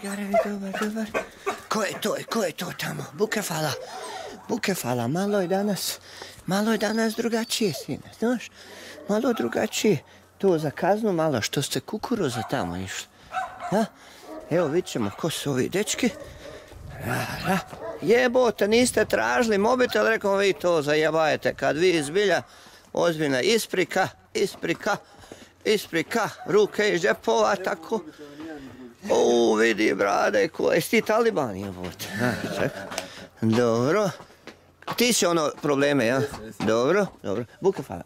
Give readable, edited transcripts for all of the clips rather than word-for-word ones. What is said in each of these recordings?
Garevi, dobar. Ko je to tamo? Bukefala, malo je danas drugačije, sine, znaš? Malo drugačije. To za kaznu malo, što ste kukuruza tamo išli. Evo, vidit ćemo ko su ovi dečki. Jebote, niste tražili mobitel, rekao vi to zajebajete. Kad vi zbilja ozbiljna isprika, ruke iz džepova, tako. Vidi, brade, jesi ti Taliban, jebote? Dobro. Ti si ono probleme, ja? Dobro.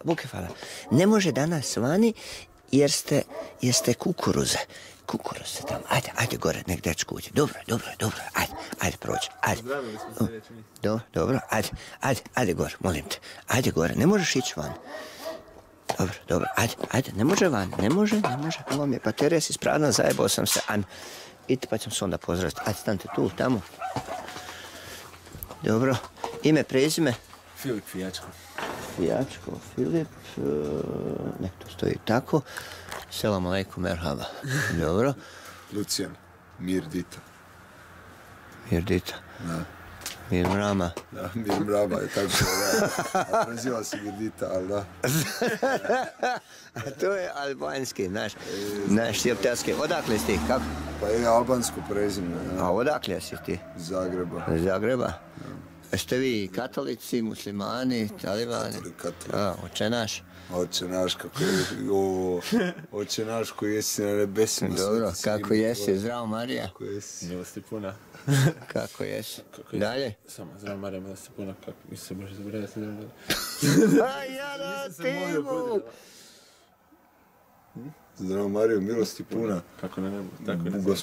Bukefala. Ne može danas vani jer ste kukuruze. Kukuruze tamo. Ajde gore, nek dečko uđe. Dobro. Ajde, prođi. Dobro. Ajde gore, molim te. Ajde gore, ne možeš ići van. Dobro. Ajde, ne može van. Ne može. Ovo mi je baterija si ispravna, zajebao sam se. Ajme. Idite pa ćemo se onda pozdraviti. Ajde, stanite tu, tamo. Dobro. Ime, prezime? Filip Fijačko. Filip, nek to stoji tako. Selam alejkum, merhaba. Dobro. Lucijan, Mirdita. Da. Mir Mrama. Da, Mir Mrama je tako da. Preziva se Mirdita, ali da. A to je albanski, naš sjeptarski. Odakle si ti, kako? Pa je albansko prezime. A odakle si ti? Zagreba? Jeste vi katolici, muslimani, talibani? Katolici. Oče naš? Oče naš koji jesi na nebesima. Dobro, kako jesi? Zdravo Marija? Kako jesi? Milosti puna. Kako jesi? Dalje? Samo zdravo Marija, milosti puna, kako mi se može zaboraviti. Ja na temu! Zdravo Marija, milosti puna. Kako na nebu, tako ne znam.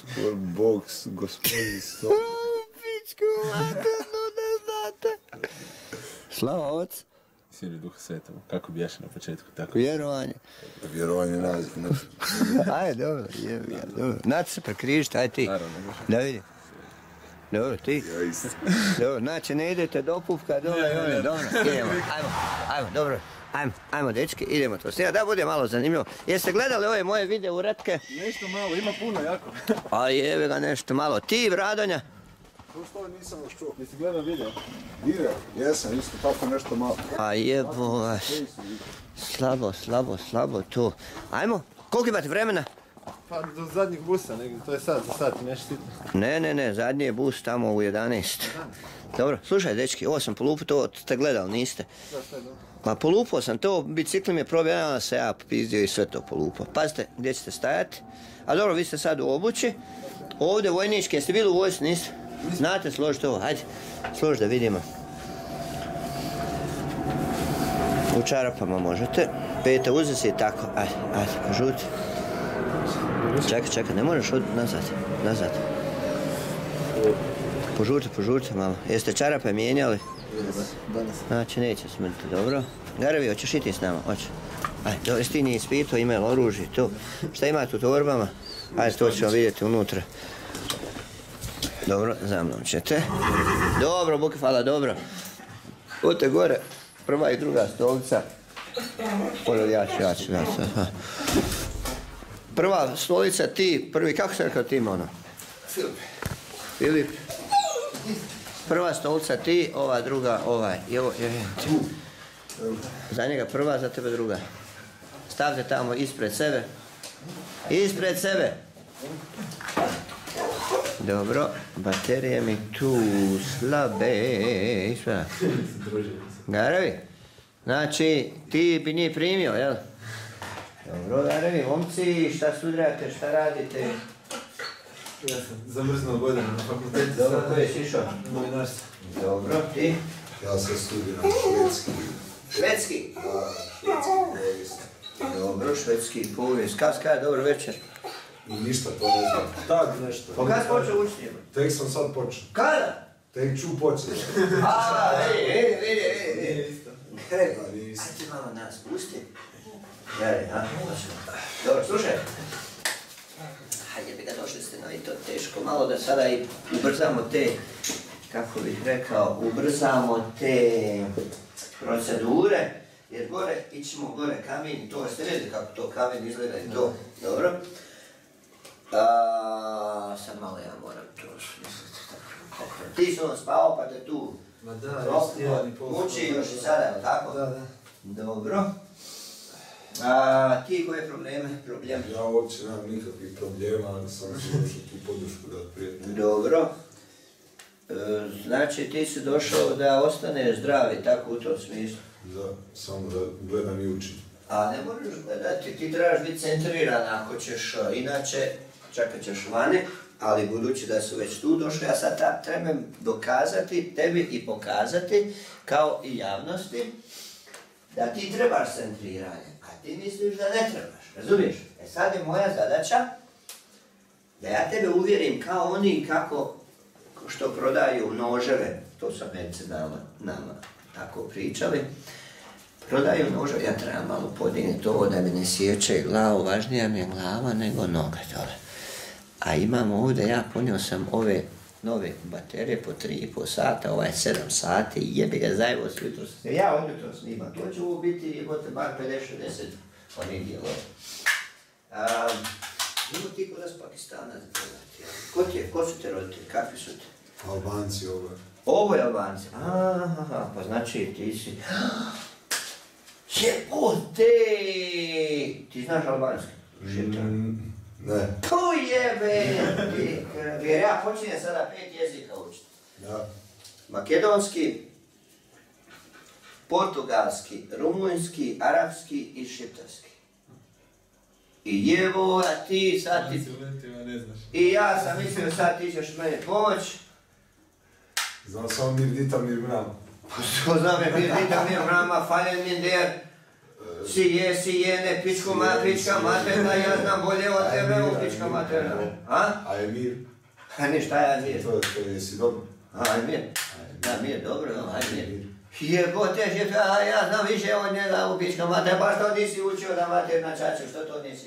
Gospodin sto. Pičku, materno, ne znate. Slava oc. Sine Duha Svetomu, kako bi jaše na početku, tako? Vjerovanje naziv. Ajde, dobro. Znači se prekrižite, ajde ti. Naravno, da vidim. Dobro, ti. Ja isto. Dobro, znači ne idete do pufka, dobro, idemo. Ajmo, dečki, idemo to snimati, da bude malo zanimljivo. Jeste gledali ove moje video uratke? Nešto malo, ima puno jako. A jebe ga nešto malo. Ti, Bradonja? Što nisam još čuo. Jesi gledao video? Video? Jesam, isto tako nešto malo. A jebo vas. Slabo to. Ajmo, koliko imate vremena? Pa do zadnjeg busa, to je sad, za sat i nešto sitno. Ne, zadnji je bus tamo u 11. Dobro, slušaj dečki, ovo sam polupao, to ste gledali, niste? Da, sve je dobro. Ma polupao sam to, bicikl mi je probijao, se ja popizdio i sve to polupao. Pazite gdje ćete stajati. A dobro, vi ste sad u obući. Ovdje vojnički, jeste bili u vojsci, niste? Znate složiti ovo, hajde, složi da vidimo. U čarapama možete. Pete uzesi i tako, ajde, požuti. Čekaj, ne možeš nazad. Požuti malo. Jeste čarape mijenjali? Danas. Znači neće smrti, dobro. Garevi, hoćeš i ti s nama? Hoće. Ajde, dobro, jesi ti nije ispitao, ima oružje, to. Šta imate u torbama? Ajde, to ćemo vidjeti unutra. Dobro, za mnom ćete. Dobro, Bukefala, dobro. Ute gore, prva i druga stolica. Ja ću. Prva stolica ti, prvi, kako se rekao ti ima ono? Filip. Prva stolica ti, ova druga, ovaj. Za njega prva, za tebe druga. Stavite tamo ispred sebe. Dobro, baterije mi tu slabe. Garevi, znači ti bi njih primio, jel? Dobro, Garevi, momci, šta studirate, šta radite? Ja sam zamrznuo godinu na fakultetu. Dobro, ko je išao? Novinarstvo. Dobro, ti? Ja sam studiram švedski. Švedski? Da, švedski povijest. Dobro, švedski povijest. Kada, dobro večer. Ništa to ne znam. Tak nešto. Pa kada si počeo učiti? Tek sam sad počeo. Kada? Tek ću početi. Vidi. Ajde malo nas pusti. Dobro, slušaj. Hajde bi ga došli ste na i to teško malo da sada i ubrzamo te, kako bih rekao, ubrzamo te procedure. Jer ićemo gore kamen, to ste vidjeli kako to kamen izgleda i to, dobro. nisi on spao pa te tu. Ma da, isti muči još i sada, jel tako? Da, da. Dobro. Ti koje probleme? Ja uopće nemam nikakvih problema, ali sam si došao tu podršku da prijatelj. Dobro. Znači ti si došao da ostaneš zdravi, tako u tom smislu? Da, samo da gledam i učim. A ne moraš gledati, ti trebaš biti centriran ako ćeš, inače čekat ćeš vane, ali budući da su već tu došli, ja sad trebam dokazati tebi i pokazati, kao i javnosti, da ti trebaš centriranje, a ti misliš da ne trebaš, razumiješ? E sad je moja zadaća da ja tebe uvjerim kao oni kako što prodaju noževe, to sam već nama tako pričali, prodaju noževe, ja trebam malo podignuti ovo da mi ne sječe glavu, važnija mi je glava nego noga dole. A imamo ovdje, ja ponio sam ove nove baterije po 3,5 sata, ovaj 7 sati, jebi ga zajevo s jutro. Ja od jutro snimam, to će ovo biti jebote bar 50-60 onih dijelova. Ima ti kod nas Pakistana ko su te roditelji, kakvi su te? Albanci ovo. Ovo je Albanci, pa znači ti si... Jebote! Ti znaš albanski? Ne. Tu jebe! Jer ja počinjem sada 5 jezika učiti. Da. Makedonski, portugalski, rumunjski, arapski i šiptarski. I jevo, a ti sad ti... I ja sam mislio sad ti ćeš meni pomoć. Znam samo Mirdita Mirmrama. Što znam je Mirdita Mirmrama, faljen min der. Sijene, pička materna, ja znam bolje od tebe u pička materna. A Emir? Ništa je Emir. To jesi dobro. Emir? Da, Mir, dobro, Emir. Jebote, ja znam više od njega u pička materna, baš to nisi učio da materna čaču, što to nisi?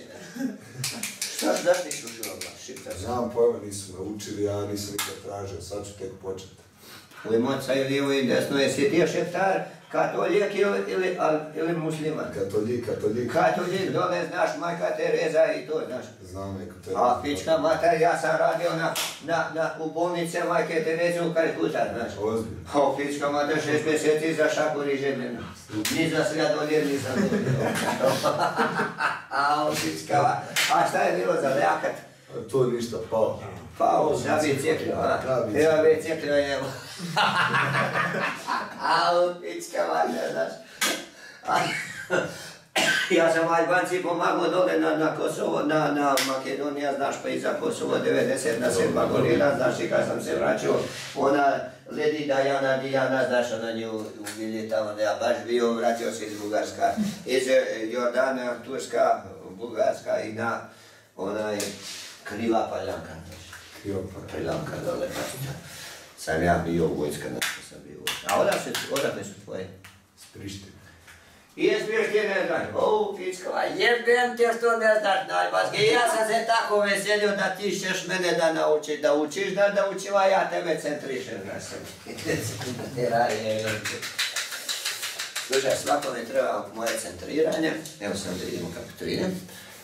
Zašto nisi učio šiptarski? Znam pojma, nisu me učili, ja nisam nikad tražio, sad ću tek početi. U moca i lijevo i desno, jesi ti šiptar? Katolik ili musliman? Katolik. Katolik, dole znaš Majka Tereza i to znaš. Znam Majka Tereza. A pička mater, ja sam radio u bolnice Majke Tereze u Kalkuta, znaš. Ozbiljno. A pička mater 6 mjeseci za šakur i žemljeno. Ni za sljadoljer nisam dobio. A pičkava, a šta je bilo za ljakat? To ništa, pao. Pao, ja bi cijepio, ja bi cijepio njemu. A pička mater, znaš. Ja sam Albanci pomagao dole na Kosovo, na Makedonija, znaš, pa i za Kosovo 97 godina, znaš, i kad sam se vraćao, ona Ledi Dijana, znaš, ona nju uvili tamo, da ja baš bio, vratio se iz Bugarska, iz Jordana, Turska, Bugarska i ona je kriva paljanka, znaš. Paljanka dole, znaš. Sam ja bio vojska, znaš, sam bio vojska. A odakle su tvoje? S Prištine. I jes biješ ti ne znaš, pičkova, jebem te što ne znaš najbaski. Ja sam se tako veselio da ti ćeš mene da naučiš, da učiš, da učim, a ja tebe centrišem na sebi. Slušaj, svakome treba moje centriranje, evo sam da vidimo kako to ide.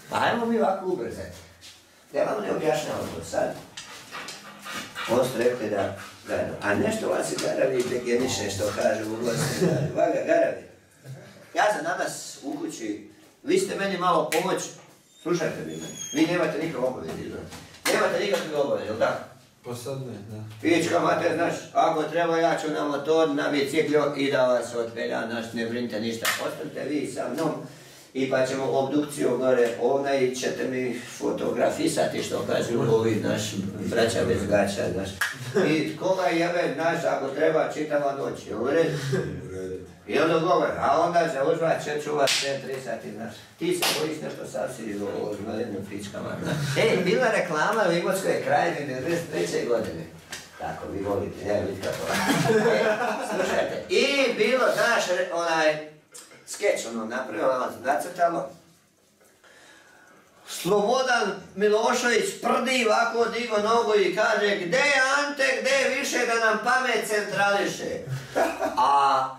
Pa ajmo mi ovako ubrzati. Ja vam ne objašnjavam to sad. Ovo ste rekli da, a nešto vas i garavi begeniše što kaže u Bosni, vaga garavi. Ja sam danas u kući, vi ste meni malo pomoć, slušajte vi meni, vi nemate nikakve obaveze, nemate nikakve obaveze, jel da? Pa sad ne, da. Pička mater, znaš, ako treba ja ću na motor, na biciklju i da vas otpelja, znaš, ne brinite ništa, ostanite vi sa mnom i pa ćemo obdukciju gore ovdje i ćete mi fotografisati što kažu ovi, znaš, braća bez gaća, znaš. I koga jebe, znaš, ako treba čitava noć, jel u redu? I onda govor, a onda za uzvat će čuvat 3 sati, znaš. Ti se bojiš nešto sasvim o zmelenju pičkama, znaš. Bila reklama u Imotskoj krajini 93. godine. Tako, vi volite, ne vidite kako. Slušajte, i bilo, znaš, onaj skeč, napravilo, nacrtalo. Slobodan Milošević prdi ovako digo nogu i kaže, gde je Ante, gde je više da nam pamet centrališe. A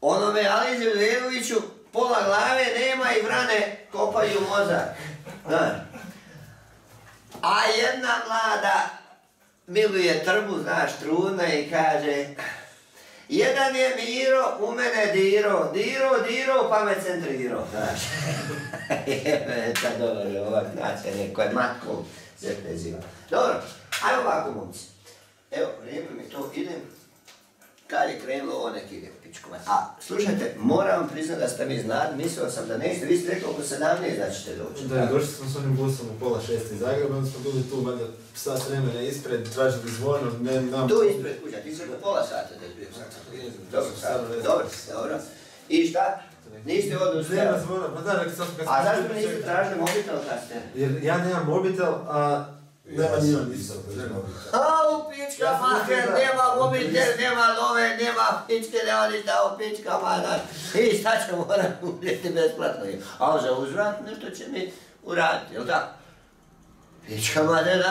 onome Alizi Ljevoviću pola glave nema i vrane kopaju mozak. A jedna mlada miluje trbu, znaš, trudna i kaže jedan je Miro, u mene Diro, Diro, pa me centriro, znaš. Sad dobro, ovak znači, neko je matkom se preziva. Dobro, ajmo ovako, momci. Evo, vrijeme mi to, idem. Kad je krenulo, ovo nek ide pičkova. A, slušajte, moram vam priznat da ste mi znali, mislio sam da nećete, vi ste rekli oko 17 da ćete doći. Da, došli smo s onim busom u 5:30 iz Zagreba, onda smo bili tu, valjda sat vremena ispred, tražili zvono, ne znam... Tu ispred kuća, ti si oko pola sata da je bio sam. Dobro. I šta? Niste odnosno... Nema zvona, pa da, rekao sam kad... A zašto mi niste tražili mobitel kad ste? Jer ja nemam mobitel, a... Nema ni on isto. Au, pička mater, nema mobitel, nema nove, nema pičke, nema ništa, au, pička mater. I šta ću moram uvjeti besplatno. A za uzvrat nešto će mi uraditi, jel tako? Pička mater,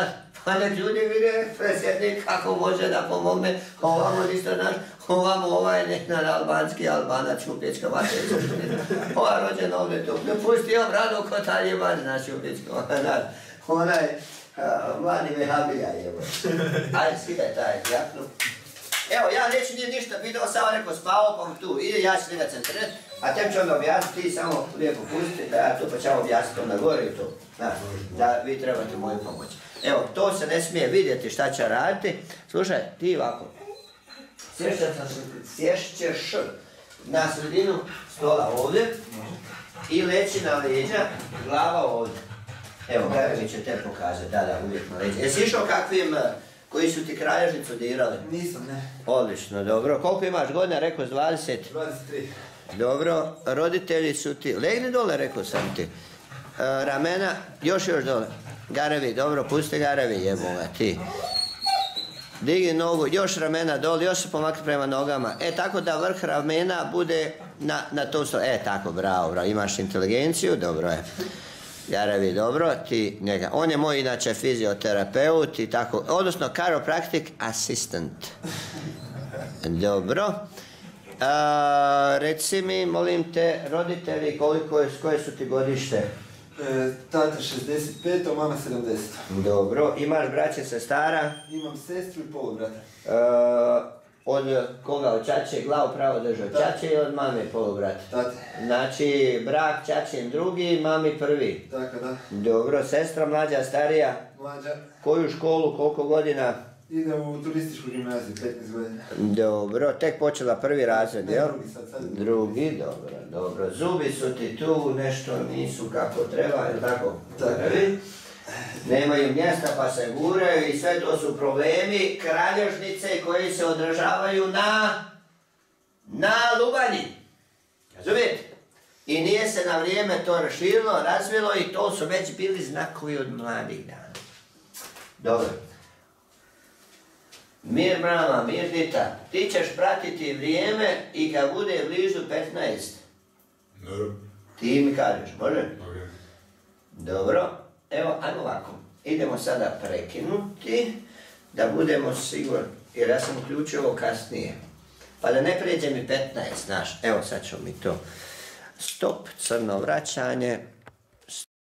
pa nek ljudi vide presjednik kako može da pomogne, ovamo ništa naš, ovamo ovaj nekad albanski albanac u pička mater. Ova rođena ovdje tu, ne pustio bradu ko Taliban, znači u pička mater. Onaj, mladi vehabija je. Ajde, skidaj taj jaknu. Evo, ja neću nije ništa pitao, samo neko spao, pa tu ide, ja ću njega centrirati, a tem ću onda objasniti, ti samo lijepo pustite, da ja to pa ću objasniti onda gore i to. Da vi trebate moju pomoć. Evo, to se ne smije vidjeti šta će raditi. Slušaj, ti ovako, sješćeš na sredinu stola ovdje i leći na leđa, glava ovdje. Evo, Garevi će te pokazati, da, uvijek na leđa. Jesi išao kakvim, koji su ti kralježnicu dirali? Nisam, ne. Odlično, dobro. Koliko imaš godina, rekao s 20? 23. Dobro, roditelji su ti, legni dole, rekao sam ti. Ramena, još dole. Garevi, dobro, pusti Garevi, jeboga, ti. Digi nogu, još ramena dole, još se pomakni prema nogama. Tako da vrh ramena bude na to stolu. Tako, bravo, imaš inteligenciju, dobro je. Garevi, dobro, ti njega. On je moj inače fizioterapeut i tako, odnosno chiropractic assistant. Dobro. Reci mi, molim te, roditelji, koje su ti godište? Tata 65, a mama 70. Dobro. Imaš braće, sestara? Imam sestru i polubrata. Od koga? Od čače glavu pravo držao? Čače i od mame polubrat? Tate. Znači, brak čačin drugi, mami prvi? Tako da. Dobro. Sestra mlađa, starija? Mlađa. Koju školu, koliko godina? Ide u turističku gimnaziju, 15 godina. Dobro, tek počela prvi razred, jel? Drugi sad. Drugi, dobro. Zubi su ti tu, nešto nisu kako treba, jel tako? Tako. Nemaju mjesta pa se guraju i sve to su problemi kralježnice koji se odražavaju na lubanji. Razumijete? I nije se na vrijeme to raširilo, razvilo i to su već bili znakovi od mladih dana. Dobro. Mir brama, mir dita, ti ćeš pratiti vrijeme i kad bude blizu 15. Dobro. Ti mi kažeš, može? Okay. Dobro, evo, ajmo ovako. Idemo sada prekinuti, da budemo sigurni, jer ja sam uključio ovo kasnije. Pa da ne prijeđe mi 15, znaš, evo sad ćemo mi to. Stop, crno vraćanje.